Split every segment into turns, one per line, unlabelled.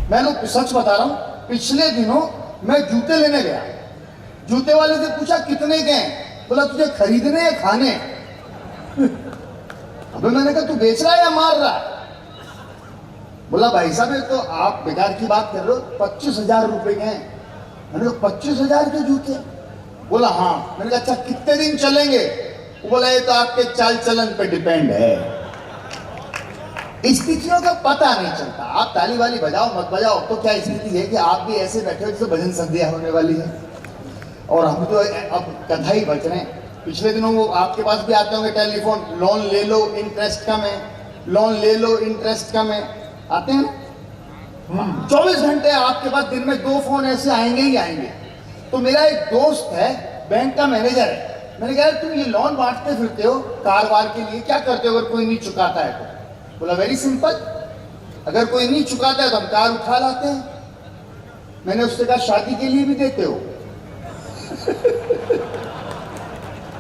मैं तो सच बता रहा हूं, पिछले दिनों मैं जूते लेने गया, जूते वाले से पूछा कितने के हैं, बोला तुझे खरीदने या खाने? अबे मैंने कहा तू बेच रहा है या मार रहा है? बोला भाई साहब ये तो आप बेकार की बात कर रहे हो, 25,000 रुपए के हैं। मैंने कहा 25,000 के जूते? बोला हाँ। मैंने कहा अच्छा कितने दिन चलेंगे? वो बोला ये तो आपके चाल चलन पे डिपेंड है। स्थितियों का पता नहीं चलता। आप ताली वाली बजाओ मत बजाओ, तो क्या स्थिति है कि आप भी ऐसे बैठे हो जैसे भजन संध्या होने वाली है, और हम तो अब कथा ही बच रहे हैं। पिछले दिनों वो आपके पास भी आते होंगे टेलीफोन, लोन ले लो इंटरेस्ट कम है, लोन ले लो इंटरेस्ट कम है, आते हैं 24 घंटे आपके पास, दिन में 2 फोन ऐसे आएंगे ही आएंगे। तो मेरा एक दोस्त है, बैंक का मैनेजर है। मैंने कहा तुम ये लोन बांटते फिरते हो कार वार के लिए, क्या करते हो अगर कोई नहीं चुकाता है तो? बोला वेरी सिंपल, अगर कोई नहीं चुकाता है तो हम कार उठा लाते हैं। मैंने उससे कहा शादी के लिए भी देते हो?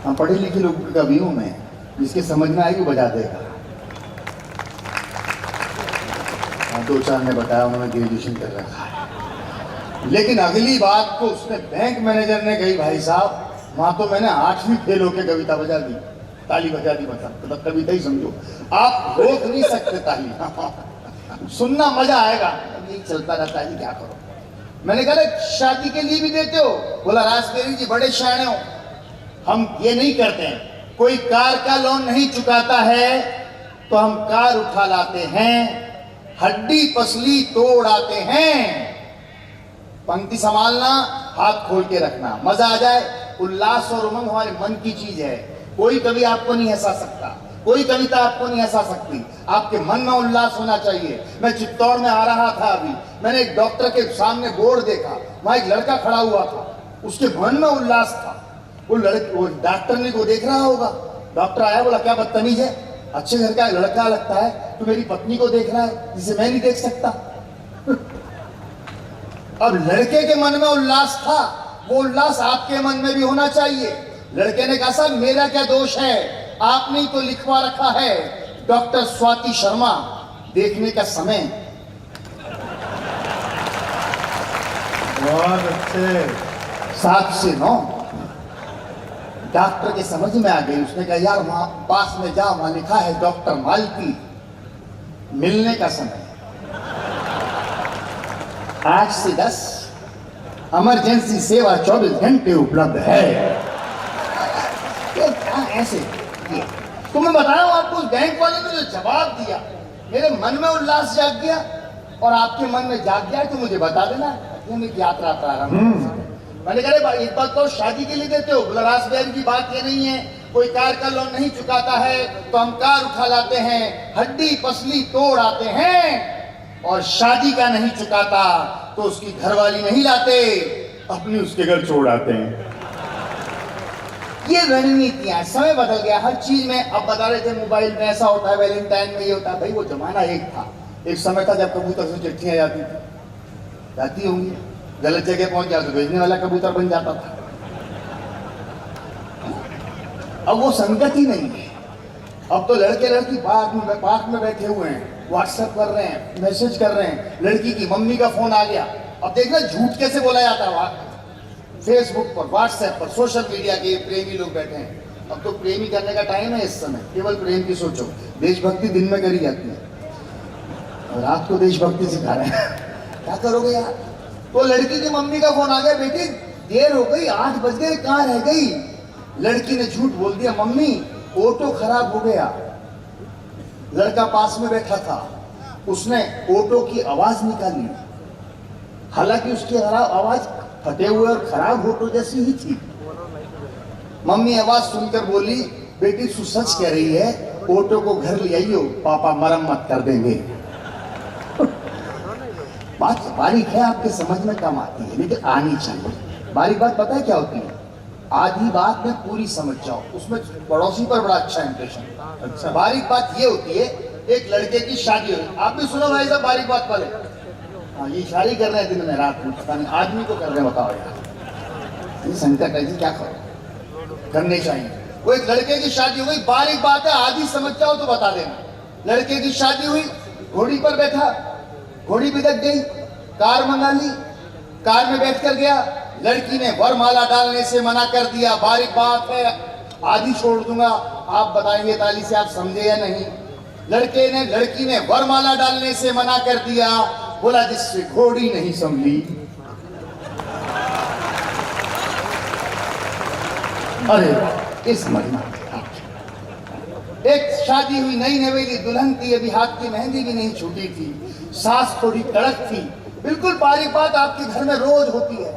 हम पढ़े लिखे लोग का भी हूं मैं, जिसके समझ में आएगी बजा देगा। 2-4 ने बताया उन्होंने ग्रेजुएशन कर रखा है। लेकिन अगली बात को उसने बैंक मैनेजर ने कही, भाई साहब वहां तो मैंने 8वीं फेल होकर कविता बजा दी, ताली बजा दी, मतलब कविता ही समझो, आप रोक नहीं सकते ताली। सुनना मजा आएगा, यही चलता रहता है, क्या करो। मैंने कहा शादी के लिए भी देते हो? बोला राजगिरी जी बड़े शाणे हो, हम ये नहीं करते हैं, कोई कार का लोन नहीं चुकाता है तो हम कार उठा लाते हैं, हड्डी पसली तोड़ आते हैं। पंक्ति संभालना, हाथ खोल के रखना, मजा आ जाए। उल्लास और उमंग हमारे मन की चीज है। कोई कवि आपको नहीं हंसा सकता, कोई कविता आपको नहीं हंसा सकती, आपके मन में उल्लास होना चाहिए। मैं चित्तौड़ में आ रहा था अभी, मैंने एक डॉक्टर के सामने बोर्ड देखा, वहां एक लड़का खड़ा हुआ था, उसके मन में उल्लास था। वो डॉक्टर ने को देख रहा होगा, डॉक्टर आया, बोला क्या बदतमीज है, अच्छे घर का लड़का लगता है, तू मेरी पत्नी को देख रहा है जिसे मैं नहीं देख सकता। अब लड़के के मन में उल्लास था, वो उल्लास आपके मन में भी होना चाहिए। लड़के ने कहा साहब मेरा क्या दोष है, आपने ही तो लिखवा रखा है डॉक्टर स्वाति शर्मा, देखने का समय।
बहुत अच्छे।
7 से 9 डॉक्टर के समझ में आ गई। उसने कहा यार वहां पास में जा, वहां लिखा है डॉक्टर मालती, मिलने का समय 8 से 10, इमरजेंसी सेवा 24 घंटे उपलब्ध है। ऐसे तो मैं बता रहा हूं आपको, उस बैंक वाले ने जो जवाब दिया, मेरे मन में उल्लास जाग गया और आपके मन में जाग गया तो मुझे बता देना, मैं यात्रा प्रारंभ। मैंने कहा एक बात तो शादी के लिए देते हो? बोला रासबेरी की बात ये नहीं है, कोई कार का लोन नहीं चुकाता है तो हम कार उठा लाते हैं, हड्डी पसली तोड़ आते हैं, और शादी का नहीं चुकाता तो उसकी घरवाली नहीं लाते, अपनी उसके घर छोड़ आते हैं। ये रणनीतियां, समय बदल गया हर चीज में। अब बता रहे थे मोबाइल में ऐसा होता है, वैलेंटाइन में ये होता है। भाई वो जमाना एक था, एक समय था जब कबूतर से चिट्ठियां जाती होंगी, गलत जगह पहुंच जाए तो भेजने वाला कबूतर बन जाता था। अब वो संगत ही नहीं है। अब तो लड़के लड़की पार्क में बैठे हुए हैं, व्हाट्सएप कर रहे हैं, मैसेज कर रहे हैं, लड़की की मम्मी का फोन आ गया। अब देखना झूठ कैसे बोला जाता है, फेसबुक पर, व्हाट्सएप पर, सोशल मीडिया के प्रेमी लोग बैठे हैं। अब तो प्रेमी करने का टाइम है इस समय, केवल प्रेम की सोचो। देशभक्ति दिन में करी जाती है और रात को देशभक्ति सिखा रहे हैं, क्या करोगे यार। तो लड़की की मम्मी का फोन आ गया, बेटी देर हो गई, 8 बज गए, कहाँ रह गई? लड़की ने झूठ बोल दिया, मम्मी ऑटो खराब हो गया। लड़का पास में बैठा था, उसने ऑटो की आवाज निकाली, हालांकि उसकी आवाज फटे हुए और खराब ऑटो जैसी ही थी। मम्मी आवाज सुनकर बोली, बेटी तू सच कह रही है, ऑटो को घर ले आइयो, पापा मरम्मत कर देंगे। बात बारीक है, आपके समझ में कम आती है लेकिन आनी चाहिए। बारीक बात पता है क्या होती है? आधी बात में पूरी समझ जाओ, उसमें पड़ोसी पर बड़ा अच्छा इंप्रेशन। अच्छा, बारीक बात ये होती है, एक लड़के की शादी हो रही, आप भी सुनो भाई साहब बारीक बात वाले। हाँ, ये शादी कर रहे हैं दिन में रात में, पता नहीं आदमी को कर रहे हैं, बताओ यार, ये संकट है, क्या करो, करने चाहिए। वो एक लड़के की शादी हो गई, बारीक बात है, आधी समझ जाओ तो बता देना। लड़के की शादी हुई, घोड़ी पर बैठा, घोड़ी बिदक गई, कार मंगा ली, कार में बैठ कर गया, लड़की ने वरमाला डालने से मना कर दिया। बारीक बात है, आधी छोड़ दूंगा, आप बताएंगे ताली से आप समझे या नहीं। लड़की ने वरमाला डालने से मना कर दिया, बोला जिससे घोड़ी नहीं संभली। अरे इस महीना एक शादी हुई, नई नवेली दुल्हन थी, अभी हाथ की मेहंदी भी नहीं छूटी थी, सास थोड़ी कड़क थी, बिल्कुल बारीक बात आपके घर में रोज होती है।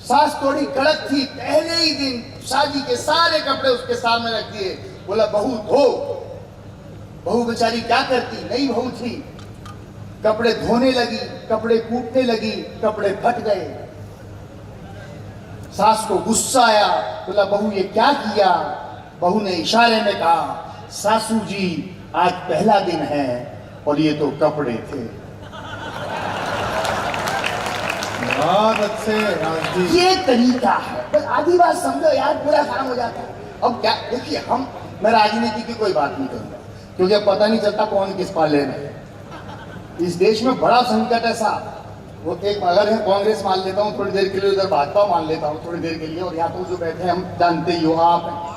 सास थोड़ी कड़क थी, पहले ही दिन शादी के सारे कपड़े उसके सामने रख दिए, बोला बहू धो। बहू बेचारी क्या करती, नई बहू थी, कपड़े धोने लगी, कपड़े कूटने लगी, कपड़े फट गए। सास को गुस्सा आया, बोला बहू ये क्या किया। बहू ने इशारे में कहा, सासू जी आज पहला दिन है और ये तो कपड़े थे।
बहुत अच्छे राजदीप।
ये तरीका है, बस आधी बात समझो यार, पूरा काम हो जाता है। अब क्या देखिए, मैं राजनीति की कोई बात नहीं करूंगा क्योंकि अब पता नहीं चलता कौन किस पाले में है। इस देश में बड़ा संकट है साहब। वो एक अगर है कांग्रेस मान लेता हूँ थोड़ी देर के लिए, उधर भाजपा मान लेता हूँ थोड़ी देर के लिए, और यहाँ तो जो बैठे हम जानते ही हो आप हैं।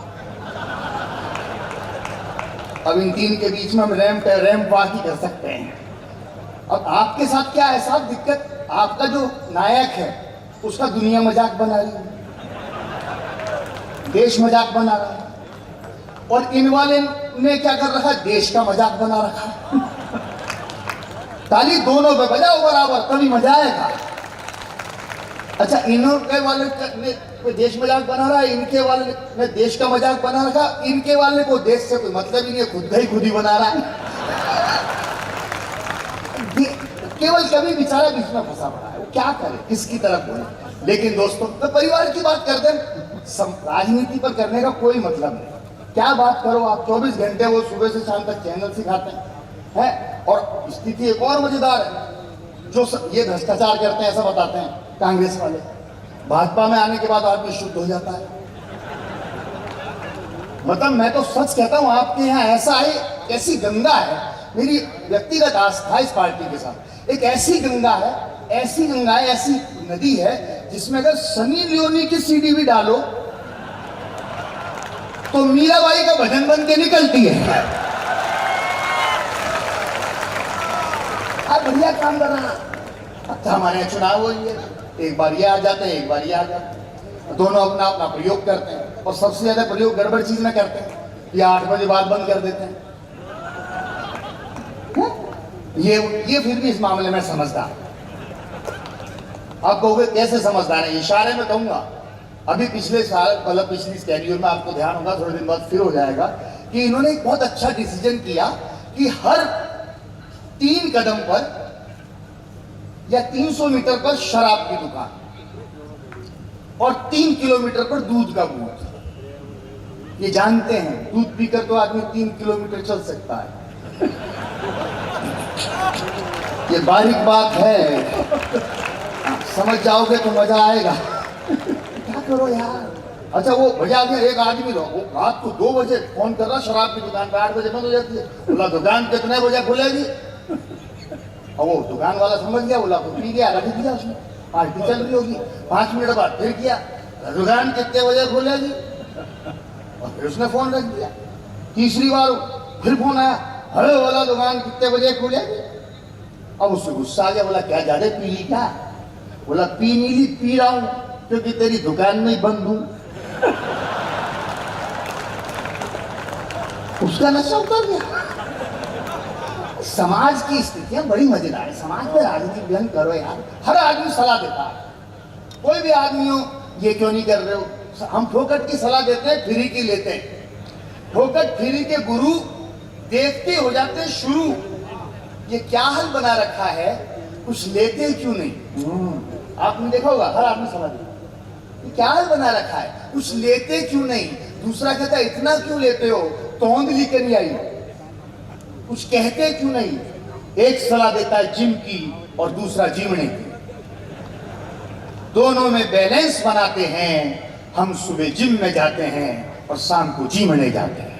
अब इन तीन के बीच में हम रैंप वॉक ही कर सकते हैं। अब आपके साथ क्या है साहब दिक्कत, आपका जो नायक है उसका दुनिया मजाक बना रही है, देश मजाक बना रहा है, और इन वाले ने क्या कर रखा है, देश का मजाक बना रखा है। ताली दोनों पे बजाओ बराबर, तभी मजा आएगा। अच्छा, इनके वाले ने देश मजाक बना रहा है, इनके वाले ने देश का मजाक बना रखा, इनके वाले को देश से कोई मतलब ही नहीं है, खुद ही बना रहा है। केवल कभी बेचारा बीच में फंसा पड़ा है, वो क्या करे, किसकी तरफ बोले। लेकिन दोस्तों तो परिवार की बात करते हैं, राजनीति पर करने का कोई मतलब नहीं। क्या बात करो आप, 24 घंटे वो सुबह से शाम तक चैनल सिखाते हैं। और स्थिति एक और मजेदार है, जो ये भ्रष्टाचार करते हैं ऐसा बताते हैं कांग्रेस वाले, भाजपा में आने के बाद आदमी शुद्ध हो जाता है। मतलब मैं तो सच कहता हूं, आपके यहाँ ऐसा है, ऐसी गंगा है, मेरी व्यक्तिगत आस्था इस पार्टी के साथ, एक ऐसी गंगा है, ऐसी नदी है जिसमें अगर सनी लियोनी की सीडी भी डालो तो मीराबाई का भजन बन के निकलती है। आप बढ़िया काम कर रहा। अब तो हमारे चुनाव हो रही है, एक बार ये आ जाते हैं, एक बार ये आ जाते हैं, दोनों अपना अपना प्रयोग करते हैं, और सबसे ज्यादा प्रयोग गड़बड़ चीज में करते हैं, ये 8 बजे बाद बंद कर देते हैं। ये फिर भी इस मामले में समझदार। आप कहोगे कैसे समझदार है, इशारे में कहूंगा। अभी पिछले साल मतलब पिछली स्केड्यूल में आपको ध्यान होगा, थोड़े दिन बाद फिर हो जाएगा, कि इन्होंने एक बहुत अच्छा डिसीजन किया कि हर 3 कदम पर या 300 मीटर पर शराब की दुकान और 3 किलोमीटर पर दूध का बूथ। ये जानते हैं दूध पीकर तो आदमी 3 किलोमीटर चल सकता है। ये बारीक बात है, समझ जाओगे तो मजा आएगा। क्या करो यार। अच्छा, वो भैया एक आदमी वो रात को 2 बजे फोन कर रहा, शराब की दुकान पे 8 बजे बंद हो जाती है। बोला दुकान कितने बजे खुलेगी, और वो दुकान वाला समझ गया, बोला तो पी गया, रख दिया उसने, पार्टी चल रही होगी। 5 मिनट बाद फिर किया, दुकान कितने बजे खुलेगी, और फिर उसने फोन रख दिया। तीसरी बार फिर फोन आया, अरे बोला दुकान कितने बजे खुलेगी। अब उससे गुस्सा आ गया, बोला क्या ज्यादा पी ली क्या। बोला पी नहीं ली, पी रहा हूं क्योंकि तेरी दुकान में ही बंद हूं। उसका नशा उतर गया। समाज की स्थितियां बड़ी मजेदार है। समाज में राजनीति व्यंग करो यार, हर आदमी सलाह देता है। कोई भी आदमी हो, ये क्यों नहीं कर रहे हो। हम फोकट की सलाह देते हैं, फ्री की लेते हैं। फोकट फ्री के गुरु देखते हो जाते हैं शुरू। ये क्या हल बना रखा है, कुछ लेते क्यों नहीं। आपने देखा होगा, हर आदमी सलाह देता है, क्या हाल बना रखा है, कुछ लेते क्यों नहीं। दूसरा कहता है इतना क्यों लेते हो, तोंद लेकर नहीं आई, कुछ कहते क्यों नहीं। एक सलाह देता है जिम की और दूसरा जीवने की। दोनों में बैलेंस बनाते हैं। हम सुबह जिम में जाते हैं और शाम को जीवने जाते हैं।